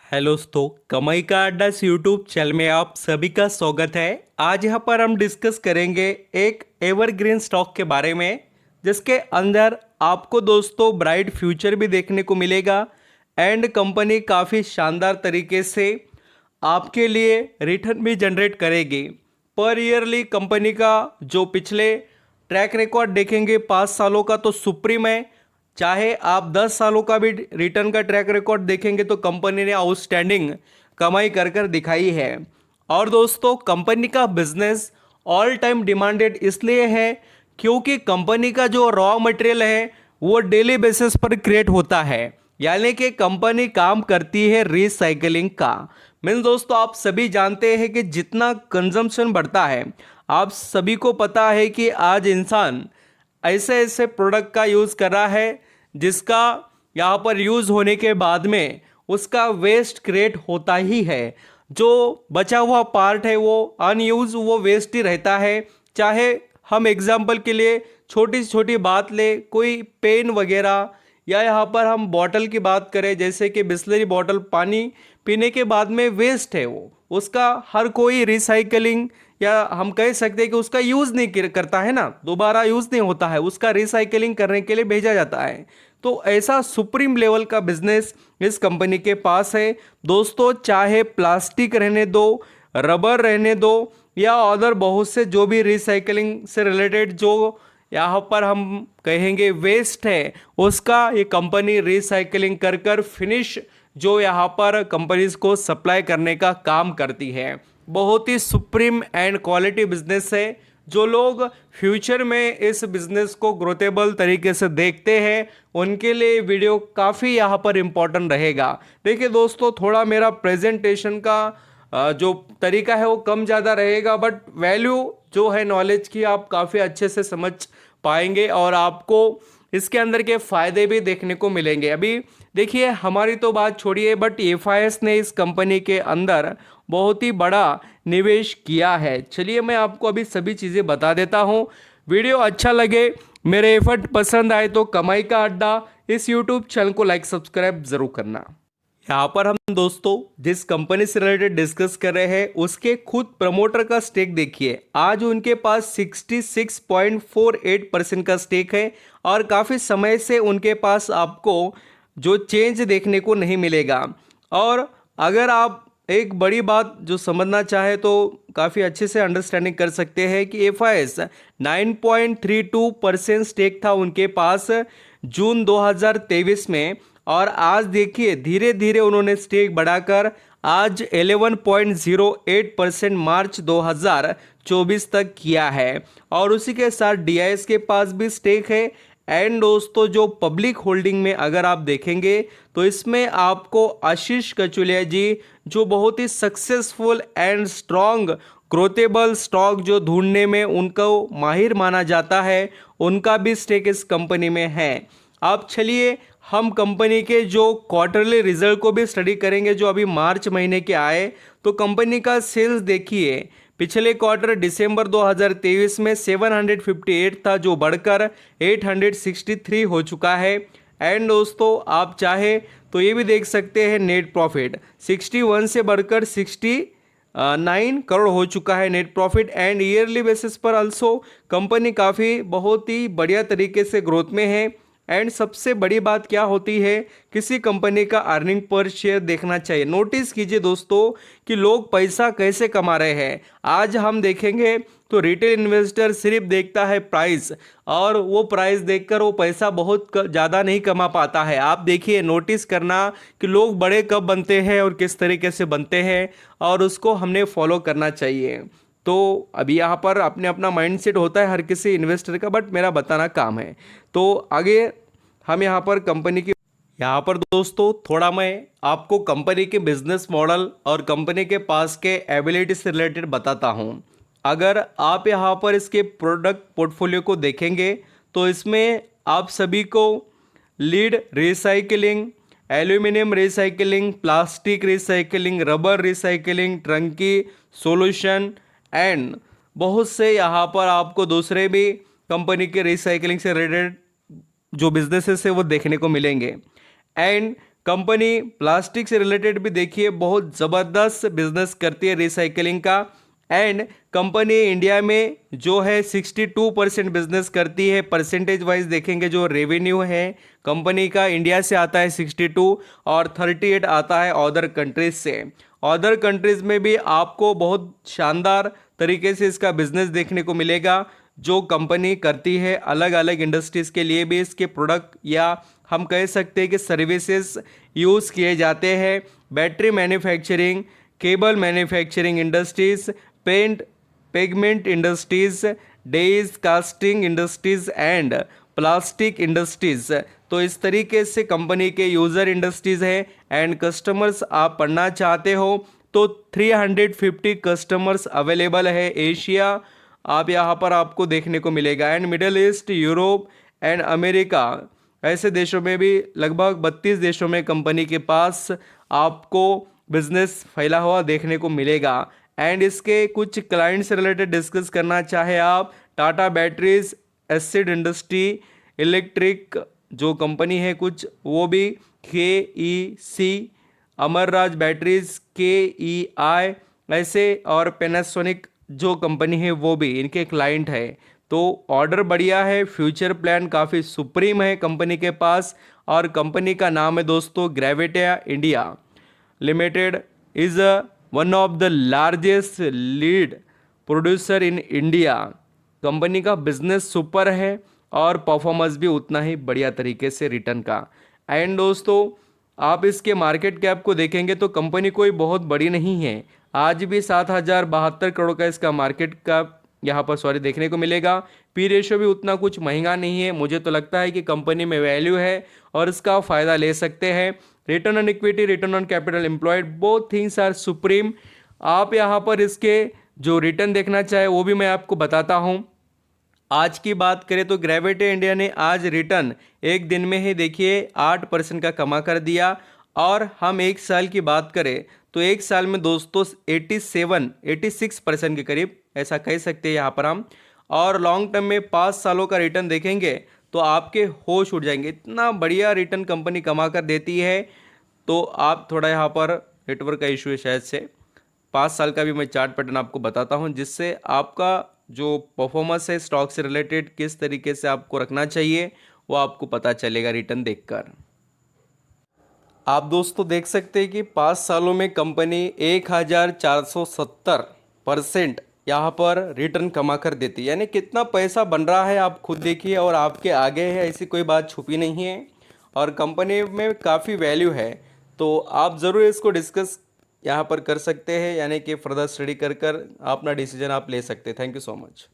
Hello दोस्तों, कमाई का अड्डा यूट्यूब चैनल में आप सभी का स्वागत है। आज यहाँ पर हम डिस्कस करेंगे एक एवरग्रीन स्टॉक के बारे में, जिसके अंदर आपको दोस्तों ब्राइट फ्यूचर भी देखने को मिलेगा एंड कंपनी काफ़ी शानदार तरीके से आपके लिए रिटर्न भी जनरेट करेगी। पर ईयरली कंपनी का जो पिछले ट्रैक रिकॉर्ड देखेंगे 5 सालों का तो सुप्रीम है। चाहे आप 10 सालों का भी रिटर्न का ट्रैक रिकॉर्ड देखेंगे तो कंपनी ने आउटस्टैंडिंग कमाई कर कर दिखाई है। और दोस्तों, कंपनी का बिजनेस ऑल टाइम डिमांडेड इसलिए है क्योंकि कंपनी का जो रॉ मटेरियल है वो डेली बेसिस पर क्रिएट होता है, यानी कि कंपनी काम करती है रिसाइकलिंग का। मीन्स दोस्तों, आप सभी जानते हैं कि जितना कंजम्पशन बढ़ता है, आप सभी को पता है कि आज इंसान ऐसे ऐसे प्रोडक्ट का यूज़ कर रहा है जिसका यहाँ पर यूज़ होने के बाद में उसका वेस्ट क्रिएट होता ही है। जो बचा हुआ पार्ट है वो अनयूज, वो वेस्ट ही रहता है। चाहे हम एग्जाम्पल के लिए छोटी से छोटी बात ले, कोई पेन वगैरह, या यहाँ पर हम बॉटल की बात करें, जैसे कि बिस्लरी बॉटल पानी पीने के बाद में वेस्ट है, वो उसका हर कोई रिसाइकलिंग या हम कह सकते हैं कि उसका यूज़ नहीं करता है ना, दोबारा यूज़ नहीं होता है, उसका रिसाइकलिंग करने के लिए भेजा जाता है। तो ऐसा सुप्रीम लेवल का बिजनेस इस कंपनी के पास है दोस्तों। चाहे प्लास्टिक रहने दो, रबर रहने दो, या अदर बहुत से जो भी रिसाइकलिंग से रिलेटेड जो यहाँ पर हम कहेंगे वेस्ट है, उसका ये कंपनी रिसाइकलिंग कर कर फिनिश जो यहाँ पर कंपनीज को सप्लाई करने का काम करती है। बहुत ही सुप्रीम एंड क्वालिटी बिजनेस है। जो लोग फ्यूचर में इस बिजनेस को ग्रोथेबल तरीके से देखते हैं, उनके लिए वीडियो काफ़ी यहाँ पर इम्पोर्टेंट रहेगा। देखिए दोस्तों, थोड़ा मेरा प्रेजेंटेशन का जो तरीका है वो कम ज़्यादा रहेगा, बट वैल्यू जो है नॉलेज की आप काफ़ी अच्छे से समझ पाएंगे और आपको इसके अंदर के फ़ायदे भी देखने को मिलेंगे। अभी देखिए, हमारी तो बात छोड़िए, बट एफआईएस ने इस कंपनी के अंदर बहुत ही बड़ा निवेश किया है। चलिए मैं आपको अभी सभी चीज़ें बता देता हूँ। वीडियो अच्छा लगे, मेरे एफर्ट पसंद आए तो कमाई का अड्डा इस यूट्यूब चैनल को लाइक सब्सक्राइब ज़रूर करना। यहाँ पर हम दोस्तों जिस कंपनी से रिलेटेड डिस्कस कर रहे हैं उसके खुद प्रमोटर का स्टेक देखिए। आज उनके पास 66.48% का स्टेक है और काफ़ी समय से उनके पास आपको जो चेंज देखने को नहीं मिलेगा। और अगर आप एक बड़ी बात जो समझना चाहे तो काफ़ी अच्छे से अंडरस्टैंडिंग कर सकते हैं कि एफआईएस 9.32% स्टेक था उनके पास जून 2023 में, और आज देखिए धीरे धीरे उन्होंने स्टेक बढ़ाकर आज 11.08% मार्च 2024 तक किया है। और उसी के साथ डीआईएस के पास भी स्टेक है। एंड दोस्तों, जो पब्लिक होल्डिंग में अगर आप देखेंगे तो इसमें आपको आशीष कचुलिया जी, जो बहुत ही सक्सेसफुल एंड स्ट्रॉन्ग ग्रोथेबल स्टॉक जो ढूंढने में उनको माहिर माना जाता है, उनका भी स्टेक इस कंपनी में है। अब चलिए हम कंपनी के जो क्वार्टरली रिजल्ट को भी स्टडी करेंगे जो अभी मार्च महीने के आए। तो कंपनी का सेल्स देखिए, पिछले क्वार्टर दिसंबर 2023 में 758 था जो बढ़कर 863 हो चुका है। एंड दोस्तों, आप चाहे तो ये भी देख सकते हैं, नेट प्रॉफिट 61 से बढ़कर 69 करोड़ हो चुका है net profit. And yearly basis पर अल्सो कंपनी काफ़ी बहुत ही बढ़िया तरीके से ग्रोथ में है। एंड सबसे बड़ी बात क्या होती है, किसी कंपनी का अर्निंग पर शेयर देखना चाहिए। नोटिस कीजिए दोस्तों कि लोग पैसा कैसे कमा रहे हैं। आज हम देखेंगे तो रिटेल इन्वेस्टर सिर्फ देखता है प्राइस, और वो प्राइस देखकर वो पैसा बहुत ज़्यादा नहीं कमा पाता है। आप देखिए, नोटिस करना कि लोग बड़े कब बनते हैं और किस तरीके से बनते हैं, और उसको हमने फॉलो करना चाहिए। तो अभी यहाँ पर अपने अपना माइंडसेट होता है हर किसी इन्वेस्टर का, बट मेरा बताना काम है। तो आगे हम यहाँ पर कंपनी की, यहाँ पर दोस्तों थोड़ा मैं आपको कंपनी के बिजनेस मॉडल और कंपनी के पास के एबिलिटी से रिलेटेड बताता हूँ। अगर आप यहाँ पर इसके प्रोडक्ट पोर्टफोलियो को देखेंगे तो इसमें आप सभी को lead recycling, aluminium recycling, plastic recycling, rubber recycling, turnkey solution and बहुत से यहाँ पर आपको दूसरे भी कंपनी के रिसाइकलिंग से रिलेटेड जो बिजनेसेस है वो देखने को मिलेंगे। एंड कंपनी प्लास्टिक से रिलेटेड भी देखिए बहुत ज़बरदस्त बिजनेस करती है रिसाइकलिंग का। एंड कंपनी इंडिया में जो है 62% बिजनेस करती है। परसेंटेज वाइज देखेंगे जो रेवेन्यू है कंपनी का इंडिया से आता है 62 और 38 आता है अदर कंट्रीज से। अदर कंट्रीज में भी आपको बहुत शानदार तरीके से इसका बिजनेस देखने को मिलेगा जो कंपनी करती है। अलग अलग इंडस्ट्रीज के लिए भी इसके प्रोडक्ट या हम कह सकते हैं कि सर्विसेज यूज़ किए जाते हैं। Battery manufacturing, cable manufacturing industries, paint pigment industries, dyes casting industries and plastic industries. तो इस तरीके से कंपनी के यूज़र इंडस्ट्रीज है। एंड कस्टमर्स आप पढ़ना चाहते हो तो 350 कस्टमर्स अवेलेबल है। एशिया आप यहाँ पर आपको देखने को मिलेगा। And middle east, Europe and America ऐसे देशों में भी लगभग 32 देशों में कंपनी के पास आपको बिजनेस फैला हुआ देखने को मिलेगा। एंड इसके कुछ क्लाइंट से रिलेटेड डिस्कस करना चाहे आप, Tata batteries, acid industry, electric जो कंपनी है कुछ वो भी, KEC, अमरराज बैटरीज, KEI ऐसे, और पैनासोनिक जो कंपनी है वो भी इनके क्लाइंट है। तो ऑर्डर बढ़िया है, फ्यूचर प्लान काफ़ी सुप्रीम है कंपनी के पास। और कंपनी का नाम है दोस्तों Gravita India limited is one of the largest lead producer in India. Company का बिजनेस सुपर है और परफॉर्मेंस भी उतना ही बढ़िया तरीके से रिटर्न का। एंड दोस्तों आप इसके मार्केट कैप को देखेंगे तो कंपनी कोई बहुत बड़ी नहीं है। आज भी 7,072 करोड़ का इसका मार्केट कैप यहाँ पर देखने को मिलेगा। पी रेशियो भी उतना कुछ महंगा नहीं है। मुझे तो लगता है कि कंपनी में वैल्यू है और इसका फ़ायदा ले सकते हैं। Return on equity, return on capital employed, both things are supreme. आप यहाँ पर इसके जो रिटर्न देखना चाहे वो भी मैं आपको बताता हूँ। आज की बात करें तो ग्रेविटा इंडिया ने आज रिटर्न एक दिन में ही देखिए 8% का कमा कर दिया। और हम एक साल की बात करें तो एक साल में दोस्तों 86% के करीब ऐसा कह सकते हैं यहाँ पर हम। और लॉन्ग टर्म में 5 सालों का रिटर्न देखेंगे तो आपके होश उड़ जाएंगे, इतना बढ़िया रिटर्न कंपनी कमा कर देती है। तो आप थोड़ा यहाँ पर नेटवर्क का इशू है शायद से, 5 साल का भी मैं चार्ट पैटर्न आपको बताता हूँ जिससे आपका जो परफॉर्मेंस है स्टॉक से रिलेटेड किस तरीके से आपको रखना चाहिए वो आपको पता चलेगा रिटर्न देखकर। आप दोस्तों देख सकते हैं कि 5 सालों में कंपनी 1470% यहाँ पर रिटर्न कमा कर देती है। यानी कितना पैसा बन रहा है आप खुद देखिए और आपके आगे है, ऐसी कोई बात छुपी नहीं है। और कंपनी में काफ़ी वैल्यू है तो आप ज़रूर इसको डिस्कस यहाँ पर कर सकते हैं, यानी कि फर्दर स्टडी कर कर अपना डिसीजन आप ले सकते हैं। Thank you so much.